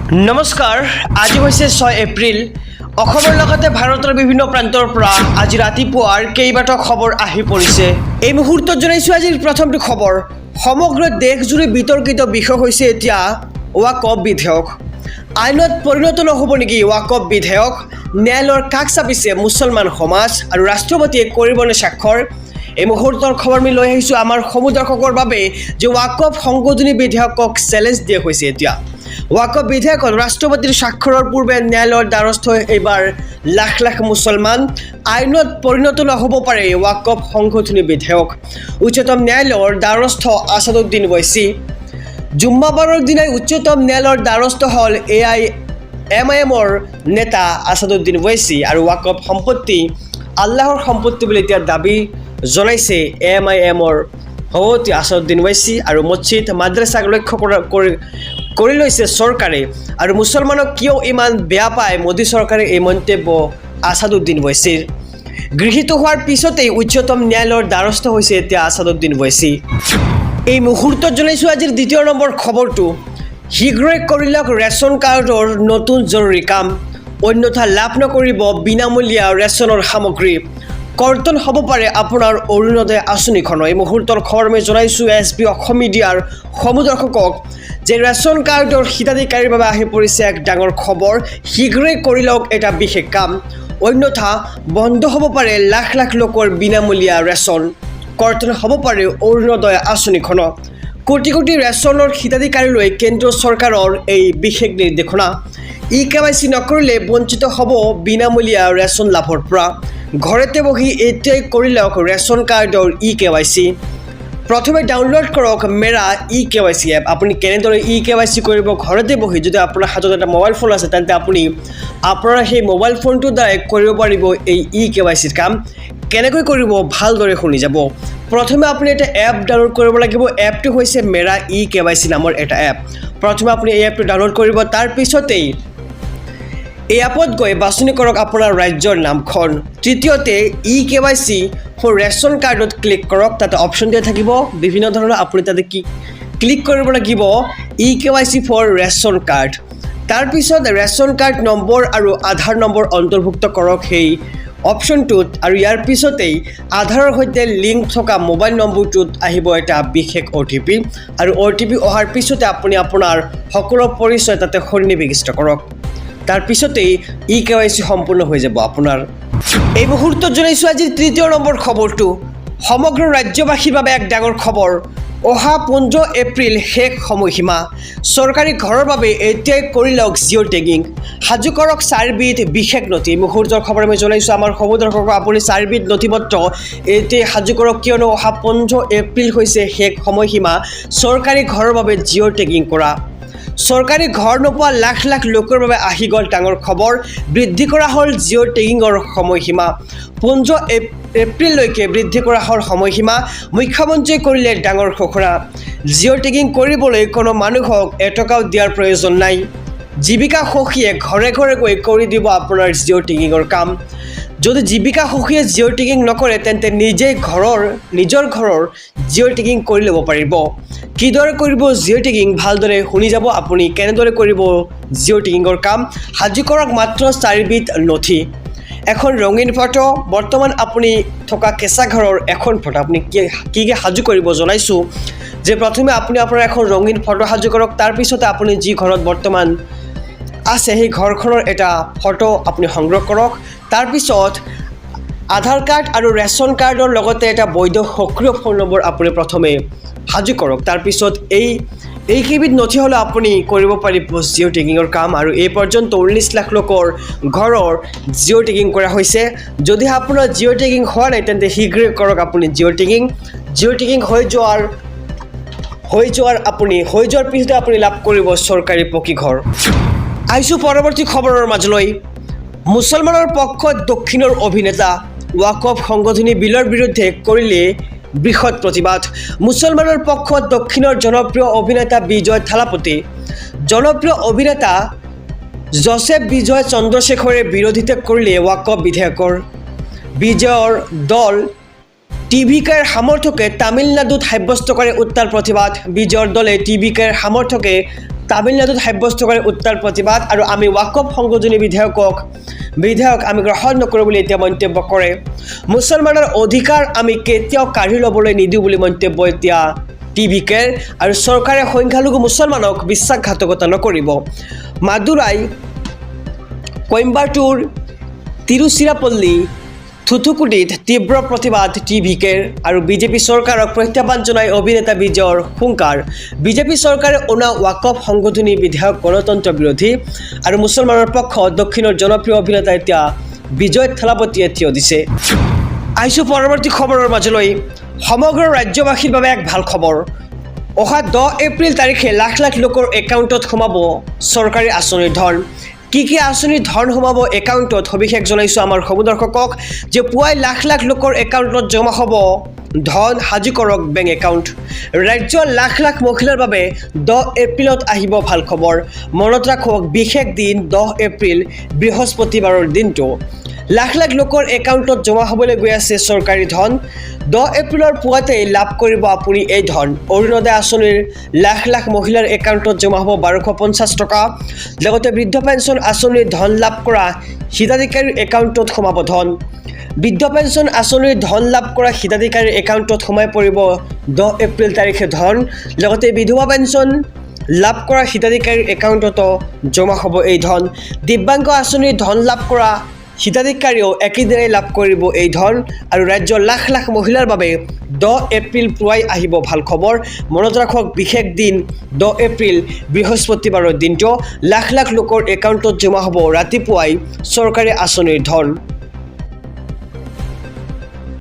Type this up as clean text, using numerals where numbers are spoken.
নমস্কাৰ আজি হৈছে 6 এপ্ৰিল অসমৰ লগতে ভাৰতৰ বিভিন্ন প্ৰান্তৰ পৰা আজি ৰাতিপুৱাৰ কেইবাটাও খবৰ আহি পৰিছে এই মুহূৰ্তত জনাইছো আজিৰ প্ৰথমটো খবৰ সমগ্ৰ দেশজুৰি বিতৰ্কিত বিষয় হৈছে এতিয়া ওয়াকফ বিধেয়ক আইনত পৰিণত নহ'ব নেকি ওয়াকফ বিধেয়ক ন্যায়ালয়ৰ কাষ চাপিছে মুছলমান সমাজ আৰু ৰাষ্ট্ৰপতিয়ে কৰিবনে স্বাক্ষৰ এই মুহূৰ্তৰ খবৰ আমি লৈ আহিছোঁ আমাৰ সমুদৰ্শকৰ বাবে যে ওয়াকফ সংশোধনী বিধেয়কক চেলেঞ্জ দিয়া হৈছে এতিয়া ওয়াকফ বিধেয়কত ৰাষ্ট্ৰপতিৰ স্বাক্ষৰৰ পূৰ্বে ন্যায়ালয়ৰ দ্বাৰস্থ এইবাৰ লাখ লাখ মুছলমান আইনত পৰিণত নহ'ব পাৰে ওয়াকফ সংশোধনী বিধেয়ক উচ্চতম ন্যায়ালয়ৰ দ্বাৰস্থ আসাদুদ্দিন ওয়াইসি জুম্মাবাৰৰ দিনাই উচ্চতম ন্যায়ালয়ৰ দ্বাৰস্থ হ'ল এআইএমৰ নেতা আসাদুদ্দিন ওয়াইসি আৰু ওয়াকফ সম্পত্তি আল্লাহৰ সম্পত্তি বুলি এতিয়া দাবী জনাইছে এআইএমৰ সভাপতি আসাদুদ্দিন ওয়াইসি আৰু মছজিদ মাদ্ৰাছাক লক্ষ্য কৰি লৈছে চৰকাৰে আৰু মুছলমানক কিয় ইমান বেয়া পায় মোদী চৰকাৰে এই মন্তব্য আসাদুদ্দিন ওয়াইসিৰ গৃহীত হোৱাৰ পিছতেই উচ্চতম ন্যায়ালয়ৰ দ্বাৰস্থ হৈছে এতিয়া আসাদুদ্দিন ওয়াইসি এই মুহূৰ্তত জনাইছোঁ আজিৰ দ্বিতীয় নম্বৰ খবৰটো শীঘ্ৰেই কৰি লওক ৰেচন কাৰ্ডৰ নতুন জৰুৰী কাম অন্যথা লাভ নকৰিব বিনামূলীয়া ৰেচনৰ সামগ্ৰী কৰ্তন হ'ব পাৰে আপোনাৰ অৰুণোদয় আঁচনিখন এই মুহূৰ্তৰ খবৰ আমি জনাইছোঁ এছবি অসম মিডিয়াৰ সমুদৰ্শকক যে ৰেচন কাৰ্ডৰ হিতাধিকাৰীৰ বাবে আহি পৰিছে এক ডাঙৰ খবৰ শীঘ্ৰেই কৰি লওক এটা বিশেষ কাম অন্যথা বন্ধ হ'ব পাৰে লাখ লাখ লোকৰ বিনামূলীয়া ৰেচন কৰ্তন হ'ব পাৰে অৰুণোদয় আঁচনিখন কোটি কোটি ৰেচনৰ হিতাধিকাৰীলৈ কেন্দ্ৰ চৰকাৰৰ এই বিশেষ নিৰ্দেশনা ইকেৱাইচি নকৰিলে বঞ্চিত হ'ব বিনামূলীয়া ৰেচন লাভৰ পৰা ঘৰতে বহি এতিয়াই কৰি লওক ৰেচন কাৰ্ডৰ ইকেৱাইচি প্ৰথমে ডাউনলোড কৰক মেৰা ইকেৱাইচি এপ আপুনি কেনেদৰে ইকেৱাইচি কৰিব ঘৰতে বহি যদি আপোনাৰ হাতত এটা মোবাইল ফোন আছে তেন্তে আপুনি আপোনাৰ সেই মোবাইল ফোনটোৰ দ্বাৰাই কৰিব পাৰিব এই ইকেৱাইচিৰ কাম কেনেকৈ কৰিব ভালদৰে শুনি যাব প্ৰথমে আপুনি এটা এপ ডাউনলোড কৰিব লাগিব এপটো হৈছে মেৰা ইকেৱাইচি নামৰ এটা এপ প্ৰথমে আপুনি এই এপটো ডাউনলোড কৰিব তাৰ পিছতেই এই এপত গৈ বাছনি কৰক আপোনাৰ ৰাজ্যৰ নামখন তৃতীয়তে ইকেৱাইচি ফৰ ৰেচন কাৰ্ডত ক্লিক কৰক তাতে অপশ্যন দিয়া থাকিব বিভিন্ন ধৰণৰ আপুনি তাতে ক্লিক কৰিব লাগিব ইকেৱাইচি ফৰ ৰেচন কাৰ্ড তাৰপিছত ৰেচন কাৰ্ড নম্বৰ আৰু আধাৰ নম্বৰ অন্তৰ্ভুক্ত কৰক সেই অপশ্যনটোত আৰু ইয়াৰ পিছতেই আধাৰৰ সৈতে লিংক থকা মোবাইল নম্বৰটোত আহিব এটা বিশেষ অ'টিপি আৰু অ'টিপি অহাৰ পিছতে আপুনি আপোনাৰ সকলো পৰিচয় তাতে সন্নিৱিষ্ট কৰক তাৰ পিছতেই ইকেৱাইচি সম্পূৰ্ণ হৈ যাব আপোনাৰ এই মুহূৰ্তত জনাইছোঁ আজিৰ তৃতীয় নম্বৰ খবৰটো সমগ্ৰ ৰাজ্যবাসীৰ বাবে এক ডাঙৰ খবৰ অহা 15 এপ্ৰিল শেষ সময়সীমা চৰকাৰী ঘৰৰ বাবে এতিয়াই কৰি লওক জিঅ' টেগিং সাজু কৰক 4বিধ বিশেষ নথি মুহূৰ্তৰ খবৰ আমি জনাইছোঁ আমাৰ সমুদৰ্শকক আপুনি 4বিধ নথিপত্ৰ এতিয়াই সাজু কৰক কিয়নো অহা 15 এপ্ৰিল হৈছে শেষ সময়সীমা চৰকাৰী ঘৰৰ বাবে জিঅ' টেগিং কৰা চৰকাৰী ঘৰ নোপোৱা লাখ লাখ লোকৰ বাবে আহি গ'ল ডাঙৰ খবৰ বৃদ্ধি কৰা হ'ল জিঅ' টেগিঙৰ সময়সীমা 15 এপ্ৰিললৈকে বৃদ্ধি কৰা হ'ল সময়সীমা মুখ্যমন্ত্ৰীয়ে কৰিলে ডাঙৰ ঘোষণা জিঅ' টেগিং কৰিবলৈ কোনো মানুহক এটকাও দিয়াৰ প্ৰয়োজন নাই জীৱিকা সখীয়ে ঘৰে ঘৰে গৈ কৰি দিব আপোনাৰ জিঅ' টেগিঙৰ কাম যদি জীৱিকা সখীয়ে জিঅ' টেগিং নকৰে তেন্তে নিজৰ ঘৰৰ জিঅ' টেগিং কৰি ল'ব পাৰিব কিদৰে কৰিব জিঅ' টেগিং ভালদৰে শুনি যাব আপুনি কেনেদৰে কৰিব জিঅ' টেগিঙৰ কাম সাজু কৰক মাত্ৰ 4বিধ নথি এখন ৰঙীন ফটো বৰ্তমান আপুনি থকা কেঁচা ঘৰৰ এখন ফটো আপুনি কি সাজু কৰিব জনাইছোঁ যে প্ৰথমে আপুনি আপোনাৰ এখন ৰঙীন ফটো সাজু কৰক তাৰপিছতে আপুনি যি ঘৰত বৰ্তমান আছে সেই ঘৰখনৰ এটা ফটো আপুনি সংগ্ৰহ কৰক তাৰপিছত আধাৰ কাৰ্ড আৰু ৰেচন কাৰ্ডৰ লগতে এটা বৈধ সক্ৰিয় ফোন নম্বৰ আপুনি প্ৰথমে সাজু কৰক তাৰপিছত এইকেইবিধ নথি হ'লে আপুনি কৰিব পাৰিব জিঅ' টেগিঙৰ কাম আৰু এই পৰ্যন্ত 19 লাখ লোকৰ ঘৰৰ জিঅ' টেগিং কৰা হৈছে যদি আপোনাৰ জিঅ' টেগিং হোৱা নাই তেন্তে শীঘ্ৰেই কৰক আপুনি জিঅ' টেগিং হৈ যোৱাৰ পিছতে আপুনি লাভ কৰিব চৰকাৰী পকী ঘৰ আহিছোঁ পৰৱৰ্তী খবৰৰ মাজলৈ মুছলমানৰ পক্ষত দক্ষিণৰ অভিনেতা ওয়াকফ সংশোধনী বিলৰ বিৰুদ্ধে কৰিলে বৃহৎ প্ৰতিবাদ মুছলমানৰ পক্ষত দক্ষিণৰ জনপ্ৰিয় অভিনেতা বিজয় থালাপতি জনপ্ৰিয় অভিনেতা জোসেফ বিজয় চন্দ্ৰশেখৰে বিৰোধিতা কৰিলে ওয়াকফ বিধেয়কৰ বিজয়ৰ দল টিভিকেৰ সমৰ্থকে তামিলনাডুত সাব্যস্ত কৰে উত্তাল প্ৰতিবাদ বিজয়ৰ দলে টিভিকেৰ সমৰ্থকে তামিলনাডুত সাব্যস্ত কৰে উত্তাল প্ৰতিবাদ আৰু আমি ৱাকফ সংশোধনী বিধেয়ক আমি গ্ৰহণ নকৰোঁ বুলি এতিয়া মন্তব্য কৰে মুছলমানৰ অধিকাৰ আমি কেতিয়াও কাঢ়ি ল'বলৈ নিদিওঁ বুলি মন্তব্য এতিয়া টিভিকেৰ আৰু চৰকাৰে সংখ্যালঘু মুছলমানক বিশ্বাসঘাতকতা নকৰিব মাদুৰাই কইম্বাটুৰ তিৰুচিৰাপল্লী থুথুকুডিত তীব্ৰ প্ৰতিবাদ টিভিকেৰ আৰু বিজেপি চৰকাৰক প্ৰত্যাহ্বান জনাই অভিনেতা বিজয়ৰ হুংকাৰ বিজেপি চৰকাৰে অনা ৱাকফ সংশোধনী বিধেয়ক গণতন্ত্ৰ বিৰোধী আৰু মুছলমানৰ পক্ষত দক্ষিণৰ জনপ্ৰিয় অভিনেতা এতিয়া বিজয় থালাপতিয়ে থিয় দিছে আহিছোঁ পৰৱৰ্তী খবৰৰ মাজলৈ সমগ্ৰ ৰাজ্যবাসীৰ বাবে এক ভাল খবৰ অহা 10 এপ্ৰিল তাৰিখে লাখ লাখ লোকৰ একাউণ্টত সোমাব চৰকাৰী আঁচনিৰ ধন কি আঁচনিৰ ধন সোমাব একাউণ্টত সবিশেষ জনাইছোঁ আমাৰ সমুদৰ্শকক যে পুৱাই লাখ লাখ লোকৰ একাউণ্টত জমা হ'ব ধন সাজু কৰক বেংক একাউণ্ট ৰাজ্যৰ লাখ লাখ মহিলাৰ বাবে 10 এপ্ৰিলত আহিব ভাল খবৰ মনত ৰাখক বিশেষ দিন 10 এপ্ৰিল বৃহস্পতিবাৰৰ দিনটো লাখ লাখ লোকৰ একাউণ্টত জমা হ'বলৈ গৈ আছে চৰকাৰী ধন 10 এপ্ৰিলৰ পুৱাতেই লাভ কৰিব আপুনি এই ধন অৰুণোদয় আঁচনিৰ লাখ লাখ মহিলাৰ একাউণ্টত জমা হ'ব 1250 টকা লগতে বৃদ্ধ পেঞ্চন আঁচনিৰ ধন লাভ কৰা হিতাধিকাৰীৰ একাউণ্টত সোমাব ধন বৃদ্ধ পেঞ্চন আঁচনিৰ ধন লাভ কৰা হিতাধিকাৰীৰ একাউণ্টত সোমাই পৰিব 10 এপ্ৰিল তাৰিখে ধন লগতে বিধৱা পেঞ্চন লাভ কৰা হিতাধিকাৰীৰ একাউণ্টতো জমা হ'ব এই ধন দিব্যাংগ আঁচনিৰ ধন লাভ কৰা হিতাধিকাৰীও একেদিনাই লাভ কৰিব এই ধন আৰু ৰাজ্যৰ লাখ লাখ মহিলাৰ বাবে 10 এপ্ৰিল পুৱাই আহিব ভাল খবৰ মনত ৰাখক বিশেষ দিন 10 এপ্ৰিল বৃহস্পতিবাৰৰ দিনটো লাখ লাখ লোকৰ একাউণ্টত জমা হ'ব ৰাতিপুৱাই চৰকাৰী আঁচনিৰ ধন